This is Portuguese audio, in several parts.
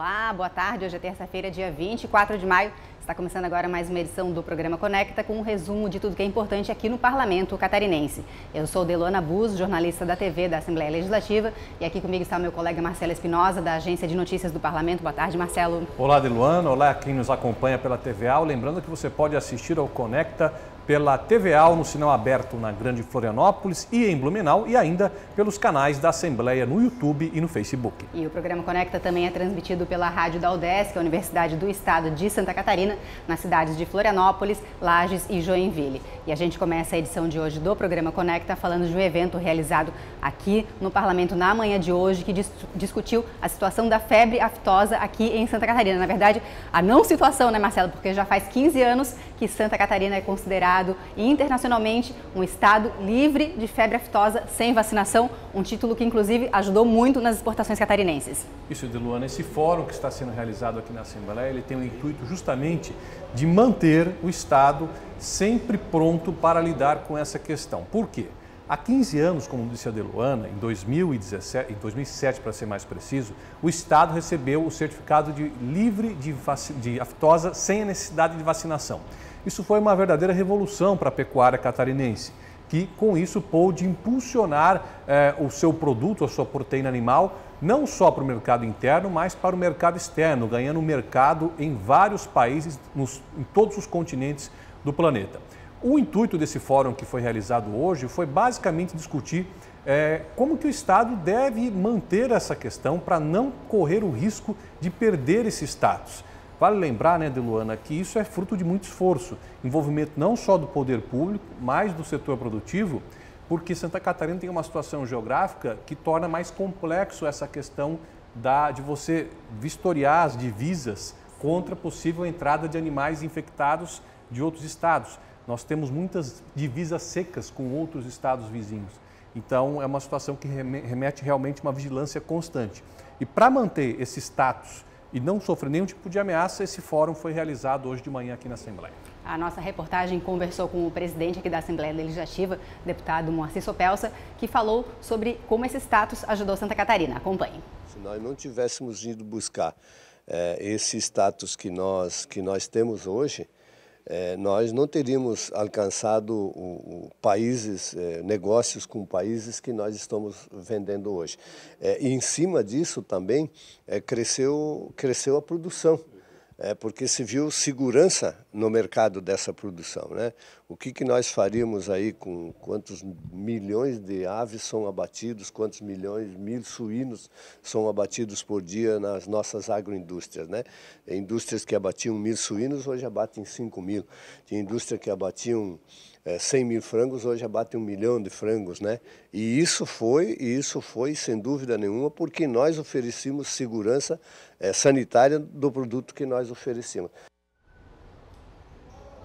Olá, boa tarde. Hoje é terça-feira, dia 24 de maio. Está começando agora mais uma edição do programa Conecta com um resumo de tudo que é importante aqui no Parlamento catarinense. Eu sou Deluana Bus, jornalista da TV da Assembleia Legislativa, e aqui comigo está o meu colega Marcelo Espinosa, da Agência de Notícias do Parlamento. Boa tarde, Marcelo. Olá, Deluana. Olá, quem nos acompanha pela TVA. Lembrando que você pode assistir ao Conecta pela TVA no sinal aberto na Grande Florianópolis e em Blumenau e ainda pelos canais da Assembleia no YouTube e no Facebook. E o programa Conecta também é transmitido pela rádio da UDESC, a Universidade do Estado de Santa Catarina, nas cidades de Florianópolis, Lages e Joinville. E a gente começa a edição de hoje do programa Conecta falando de um evento realizado aqui no Parlamento na manhã de hoje, que discutiu a situação da febre aftosa aqui em Santa Catarina. Na verdade, a não situação, né, Marcelo? Porque já faz 15 anos que Santa Catarina é considerado internacionalmente um estado livre de febre aftosa sem vacinação, um título que inclusive ajudou muito nas exportações catarinenses. Isso, Deluana, esse fórum que está sendo realizado aqui na Assembleia, ele tem o intuito justamente de manter o estado sempre pronto para lidar com essa questão. Por quê? Há 15 anos, como disse a Deluana, em 2007 para ser mais preciso, o estado recebeu o certificado de livre de aftosa sem a necessidade de vacinação. Isso foi uma verdadeira revolução para a pecuária catarinense, que com isso pôde impulsionar o seu produto, a sua proteína animal, não só para o mercado interno, mas para o mercado externo, ganhando mercado em vários países, em todos os continentes do planeta. O intuito desse fórum que foi realizado hoje foi basicamente discutir como que o Estado deve manter essa questão para não correr o risco de perder esse status. Vale lembrar, né, Deluana, que isso é fruto de muito esforço, envolvimento não só do poder público, mas do setor produtivo, porque Santa Catarina tem uma situação geográfica que torna mais complexo essa questão de você vistoriar as divisas contra possível entrada de animais infectados de outros estados. Nós temos muitas divisas secas com outros estados vizinhos. Então, é uma situação que remete realmente a uma vigilância constante. E para manter esse status e não sofrer nenhum tipo de ameaça, esse fórum foi realizado hoje de manhã aqui na Assembleia. A nossa reportagem conversou com o presidente aqui da Assembleia Legislativa, deputado Moacir Sopelsa, que falou sobre como esse status ajudou Santa Catarina. Acompanhe. Se nós não tivéssemos ido buscar esse status que nós temos hoje, nós não teríamos alcançado países, negócios com países que nós estamos vendendo hoje. E em cima disso também cresceu a produção, porque se viu segurança no mercado dessa produção, né? O que nós faríamos aí com quantos milhões de aves são abatidos, quantos mil suínos são abatidos por dia nas nossas agroindústrias, né? Indústrias que abatiam 1.000 suínos, hoje abatem 5.000. Tinha indústria que abatiam 100.000 frangos, hoje abatem 1 milhão de frangos, né? E isso foi, sem dúvida nenhuma, porque nós oferecemos segurança sanitária do produto que nós oferecemos.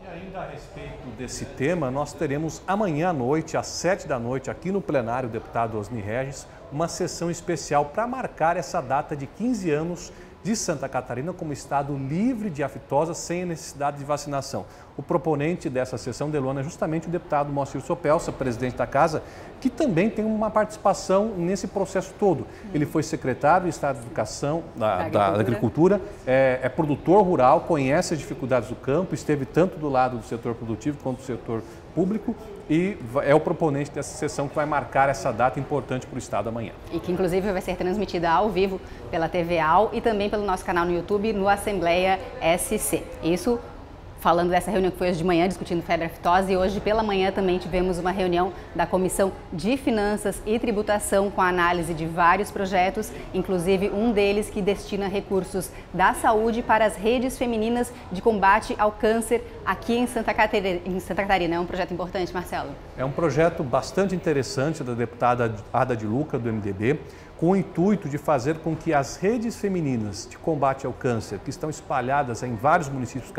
E ainda a respeito desse tema, nós teremos amanhã à noite, às 7 da noite, aqui no plenário, o deputado Osni Regis, uma sessão especial para marcar essa data de 15 anos de Santa Catarina como estado livre de aftosa sem a necessidade de vacinação. O proponente dessa sessão, Deluana, é justamente o deputado Moacir Sopelsa, presidente da Casa, que também tem uma participação nesse processo todo. Ele foi secretário do Estado de Educação, da Agricultura, é produtor rural, conhece as dificuldades do campo, esteve tanto do lado do setor produtivo quanto do setor público e é o proponente dessa sessão que vai marcar essa data importante para o Estado amanhã. E que inclusive vai ser transmitida ao vivo pela TVA e também pelo nosso canal no YouTube, no Assembleia SC. Isso falando dessa reunião que foi hoje de manhã, discutindo febre aftosa, e hoje pela manhã também tivemos uma reunião da Comissão de Finanças e Tributação com a análise de vários projetos, inclusive um deles que destina recursos da saúde para as redes femininas de combate ao câncer aqui em Santa Catarina. É um projeto importante, Marcelo? É um projeto bastante interessante da deputada Ada de Luca, do MDB, com o intuito de fazer com que as redes femininas de combate ao câncer, que estão espalhadas em vários municípios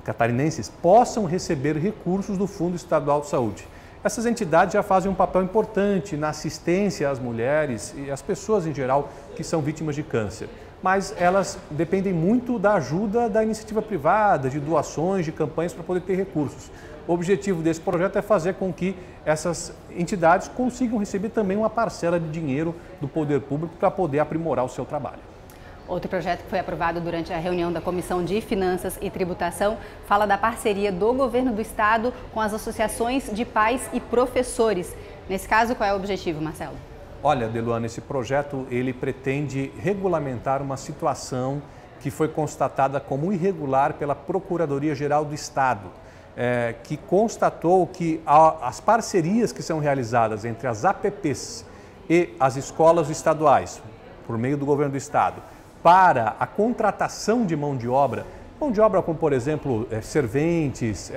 catarinenses, possam receber recursos do Fundo Estadual de Saúde. Essas entidades já fazem um papel importante na assistência às mulheres e às pessoas em geral que são vítimas de câncer. Mas elas dependem muito da ajuda da iniciativa privada, de doações, de campanhas para poder ter recursos. O objetivo desse projeto é fazer com que essas entidades consigam receber também uma parcela de dinheiro do poder público para poder aprimorar o seu trabalho. Outro projeto que foi aprovado durante a reunião da Comissão de Finanças e Tributação fala da parceria do governo do estado com as associações de pais e professores. Nesse caso, qual é o objetivo, Marcelo? Olha, Deluana, esse projeto ele pretende regulamentar uma situação que foi constatada como irregular pela Procuradoria-Geral do Estado, que constatou que as parcerias que são realizadas entre as APPs e as escolas estaduais, por meio do governo do estado, para a contratação de mão de obra como, por exemplo, serventes,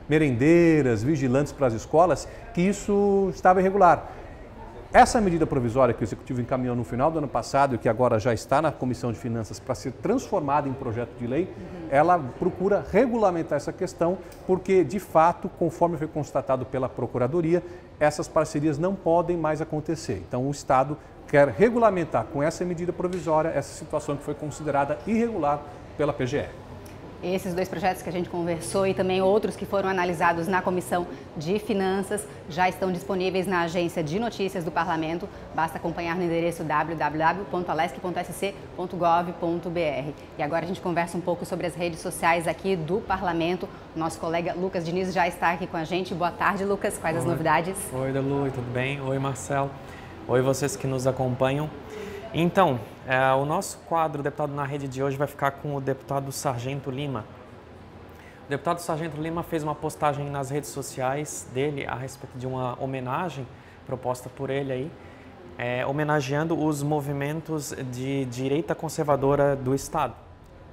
merendeiras, vigilantes para as escolas, que isso estava irregular. Essa medida provisória que o Executivo encaminhou no final do ano passado e que agora já está na Comissão de Finanças para ser transformada em projeto de lei, ela procura regulamentar essa questão porque, de fato, conforme foi constatado pela Procuradoria, essas parcerias não podem mais acontecer. Então, o Estado quer regulamentar com essa medida provisória essa situação que foi considerada irregular pela PGE. Esses dois projetos que a gente conversou e também outros que foram analisados na Comissão de Finanças já estão disponíveis na Agência de Notícias do Parlamento. Basta acompanhar no endereço www.alesc.sc.gov.br. E agora a gente conversa um pouco sobre as redes sociais aqui do Parlamento. O nosso colega Lucas Diniz já está aqui com a gente. Boa tarde, Lucas. Quais as novidades? Oi, Delu, tudo bem? Oi, Marcelo. Oi, vocês que nos acompanham. Então, o nosso quadro Deputado na Rede de hoje vai ficar com o deputado Sargento Lima. O deputado Sargento Lima fez uma postagem nas redes sociais dele a respeito de uma homenagem proposta por ele aí, homenageando os movimentos de direita conservadora do Estado.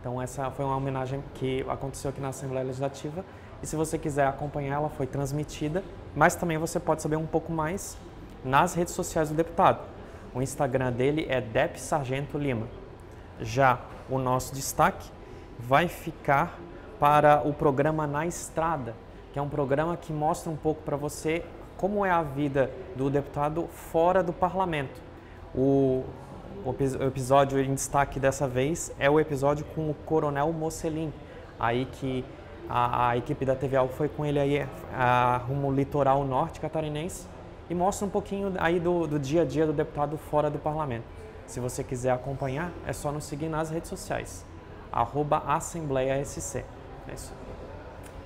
Então, essa foi uma homenagem que aconteceu aqui na Assembleia Legislativa e se você quiser acompanhar, ela foi transmitida, mas também você pode saber um pouco mais nas redes sociais do deputado. O Instagram dele é Dep Sargento Lima. Já o nosso destaque vai ficar para o programa Na Estrada, que é um programa que mostra um pouco para você como é a vida do deputado fora do parlamento. O episódio em destaque dessa vez é o episódio com o Coronel Mocelin, aí que a equipe da TV Alvo foi com ele aí rumo ao litoral norte catarinense, e mostra um pouquinho aí do dia a dia do deputado fora do parlamento. Se você quiser acompanhar, é só nos seguir nas redes sociais, @AssembleiaSC. É isso.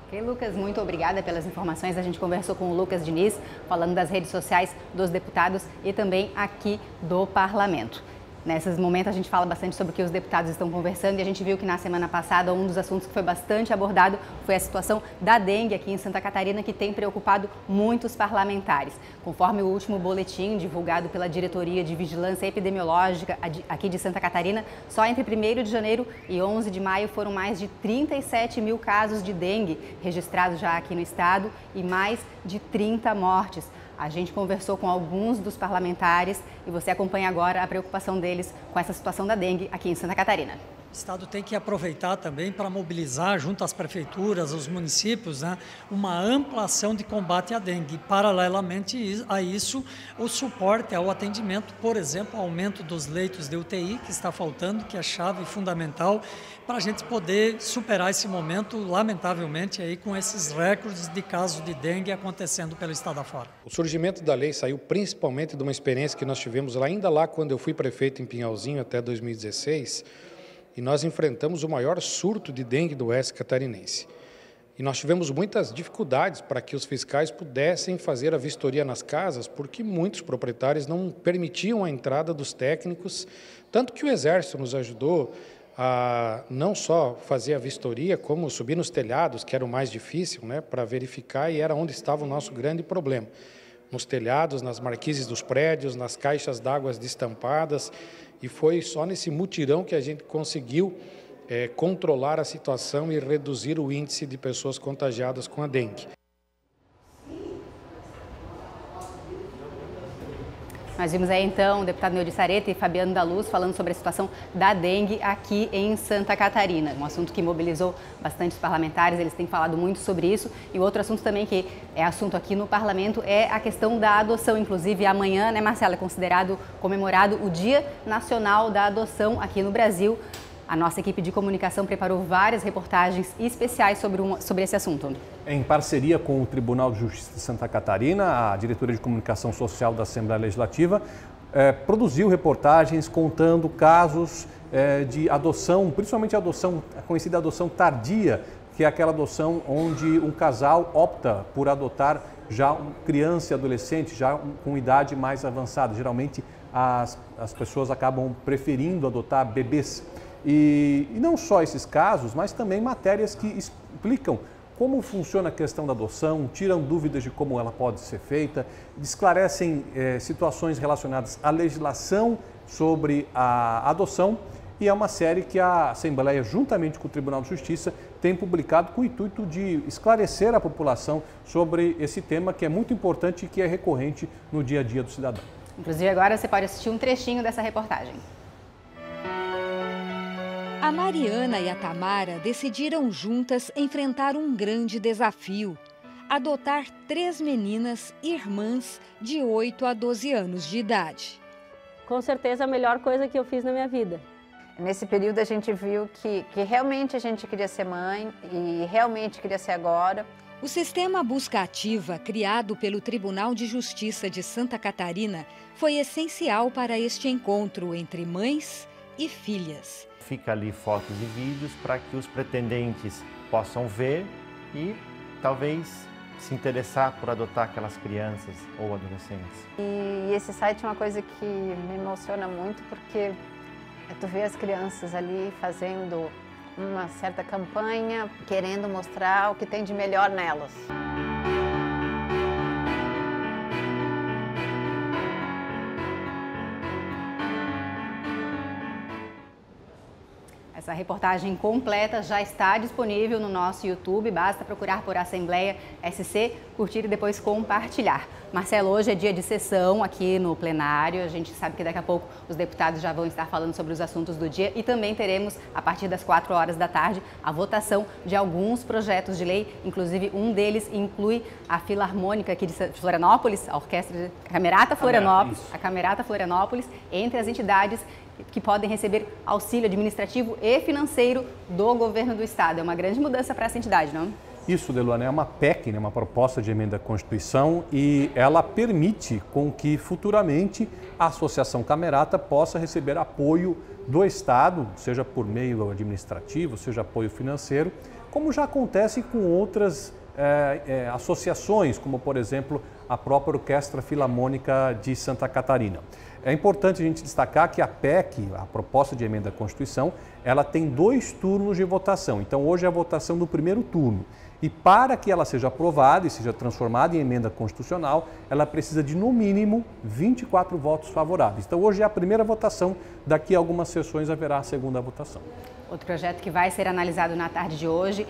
Ok, Lucas, muito obrigada pelas informações. A gente conversou com o Lucas Diniz, falando das redes sociais dos deputados e também aqui do parlamento. Nesses momentos a gente fala bastante sobre o que os deputados estão conversando e a gente viu que na semana passada um dos assuntos que foi bastante abordado foi a situação da dengue aqui em Santa Catarina, que tem preocupado muitos parlamentares. Conforme o último boletim divulgado pela Diretoria de Vigilância Epidemiológica aqui de Santa Catarina, só entre 1º de janeiro e 11 de maio foram mais de 37 mil casos de dengue registrados já aqui no estado e mais de 30 mortes. A gente conversou com alguns dos parlamentares e você acompanha agora a preocupação deles com essa situação da dengue aqui em Santa Catarina. O Estado tem que aproveitar também para mobilizar junto às prefeituras, aos municípios, uma ampla ação de combate à dengue. Paralelamente a isso, o suporte ao atendimento, por exemplo, o aumento dos leitos de UTI, que está faltando, que é chave fundamental para a gente poder superar esse momento, lamentavelmente, aí, com esses recordes de casos de dengue acontecendo pelo estado afora. O surgimento da lei saiu principalmente de uma experiência que nós tivemos ainda lá quando eu fui prefeito em Pinhalzinho até 2016, e nós enfrentamos o maior surto de dengue do oeste catarinense. E nós tivemos muitas dificuldades para que os fiscais pudessem fazer a vistoria nas casas, porque muitos proprietários não permitiam a entrada dos técnicos, tanto que o Exército nos ajudou a não só fazer a vistoria, como subir nos telhados, que era o mais difícil, para verificar, e era onde estava o nosso grande problema. Nos telhados, nas marquises dos prédios, nas caixas d'água destampadas, e foi só nesse mutirão que a gente conseguiu controlar a situação e reduzir o índice de pessoas contagiadas com a dengue. Nós vimos aí então o deputado Neudi Sareta e Fabiano da Luz falando sobre a situação da dengue aqui em Santa Catarina, um assunto que mobilizou bastante os parlamentares, eles têm falado muito sobre isso. E o outro assunto também que é assunto aqui no parlamento é a questão da adoção. Inclusive amanhã, Marcela, é comemorado o Dia Nacional da Adoção aqui no Brasil. A nossa equipe de comunicação preparou várias reportagens especiais sobre esse assunto. Em parceria com o Tribunal de Justiça de Santa Catarina, a Diretoria de Comunicação Social da Assembleia Legislativa produziu reportagens contando casos de adoção, principalmente a conhecida adoção tardia, que é aquela adoção onde um casal opta por adotar já criança e adolescente, já com idade mais avançada. Geralmente as pessoas acabam preferindo adotar bebês. E não só esses casos, mas também matérias que explicam como funciona a questão da adoção, tiram dúvidas de como ela pode ser feita, esclarecem situações relacionadas à legislação sobre a adoção. E é uma série que a Assembleia, juntamente com o Tribunal de Justiça, tem publicado com o intuito de esclarecer a população sobre esse tema que é muito importante e que é recorrente no dia a dia do cidadão. Inclusive agora você pode assistir um trechinho dessa reportagem. A Mariana e a Tamara decidiram juntas enfrentar um grande desafio: adotar 3 meninas irmãs de 8 a 12 anos de idade. Com certeza a melhor coisa que eu fiz na minha vida. Nesse período a gente viu que realmente a gente queria ser mãe e realmente queria ser agora. O sistema Busca Ativa, criado pelo Tribunal de Justiça de Santa Catarina, foi essencial para este encontro entre mães e filhas. Fica ali fotos e vídeos para que os pretendentes possam ver e talvez se interessar por adotar aquelas crianças ou adolescentes. E esse site é uma coisa que me emociona muito porque tu vê as crianças ali fazendo uma certa campanha, querendo mostrar o que tem de melhor nelas. Essa reportagem completa já está disponível no nosso YouTube, basta procurar por Assembleia SC, curtir e depois compartilhar. Marcelo, hoje é dia de sessão aqui no plenário, a gente sabe que daqui a pouco os deputados já vão estar falando sobre os assuntos do dia e também teremos, a partir das 4 horas da tarde, a votação de alguns projetos de lei, inclusive um deles inclui a Filarmônica aqui de Florianópolis, a Orquestra Camerata Florianópolis, a Camerata Florianópolis, entre as entidades que podem receber auxílio administrativo e financeiro do governo do estado. É uma grande mudança para essa entidade, não? Isso, Deluana, é uma PEC, né, uma proposta de emenda à Constituição, e ela permite com que futuramente a Associação Camerata possa receber apoio do Estado, seja por meio administrativo, seja apoio financeiro, como já acontece com outras associações, como por exemplo a própria Orquestra Filarmônica de Santa Catarina. É importante a gente destacar que a PEC, a proposta de emenda à Constituição, ela tem 2 turnos de votação. Então hoje é a votação do primeiro turno. E para que ela seja aprovada e seja transformada em emenda constitucional, ela precisa de no mínimo 24 votos favoráveis. Então hoje é a primeira votação, daqui a algumas sessões haverá a segunda votação. Outro projeto que vai ser analisado na tarde de hoje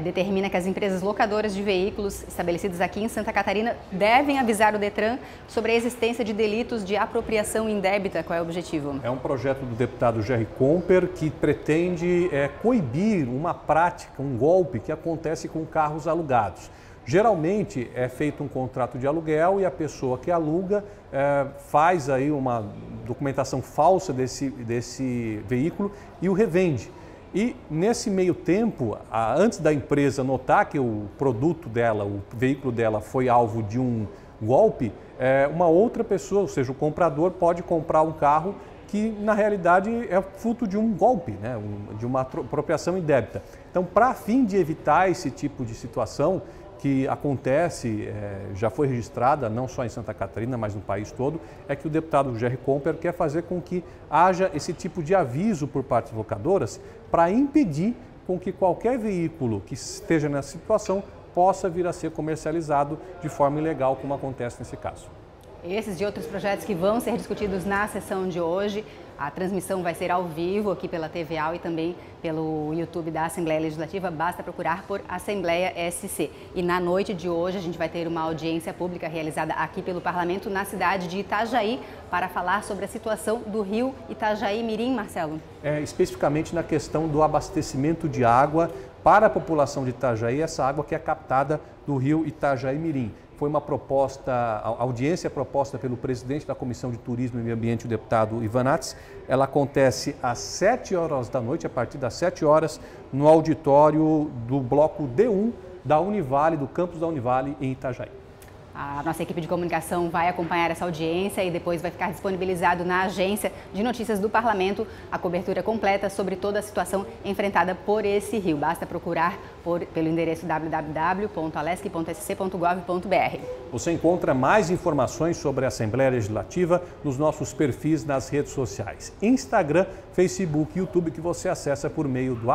determina que as empresas locadoras de veículos estabelecidas aqui em Santa Catarina devem avisar o Detran sobre a existência de delitos de apropriação indébita. Qual é o objetivo? É um projeto do deputado Jerry Comper que pretende coibir uma prática, um golpe que acontece com carros alugados. Geralmente é feito um contrato de aluguel e a pessoa que aluga faz aí uma documentação falsa desse veículo e o revende. E nesse meio tempo, antes da empresa notar que o produto dela, o veículo dela foi alvo de um golpe, uma outra pessoa, ou seja, o comprador pode comprar um carro que na realidade é fruto de um golpe, né? De uma apropriação indébita. Então, para fim de evitar esse tipo de situação que acontece, já foi registrada não só em Santa Catarina, mas no país todo, é que o deputado Jerry Comper quer fazer com que haja esse tipo de aviso por parte das locadoras para impedir com que qualquer veículo que esteja nessa situação possa vir a ser comercializado de forma ilegal, como acontece nesse caso. Esses e outros projetos que vão ser discutidos na sessão de hoje. A transmissão vai ser ao vivo aqui pela TVAL e também pelo YouTube da Assembleia Legislativa. Basta procurar por Assembleia SC. E na noite de hoje a gente vai ter uma audiência pública realizada aqui pelo Parlamento na cidade de Itajaí para falar sobre a situação do rio Itajaí-Mirim, Marcelo. Especificamente na questão do abastecimento de água para a população de Itajaí, essa água que é captada do rio Itajaí-Mirim. Foi uma proposta, a audiência proposta pelo presidente da Comissão de Turismo e Meio Ambiente, o deputado Ivan Nats. Ela acontece às 7 horas da noite, a partir das 7 horas, no auditório do bloco D1 da Univale, do campus da Univale em Itajaí. A nossa equipe de comunicação vai acompanhar essa audiência e depois vai ficar disponibilizado na Agência de Notícias do Parlamento a cobertura completa sobre toda a situação enfrentada por esse rio. Basta procurar pelo endereço www.alesc.sc.gov.br. Você encontra mais informações sobre a Assembleia Legislativa nos nossos perfis nas redes sociais. Instagram, Facebook e YouTube, que você acessa por meio do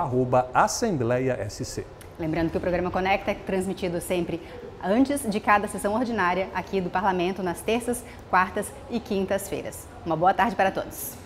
@AssembleiaSC. Lembrando que o programa Conecta é transmitido sempre antes de cada sessão ordinária aqui do Parlamento, nas terças, quartas e quintas-feiras. Uma boa tarde para todos.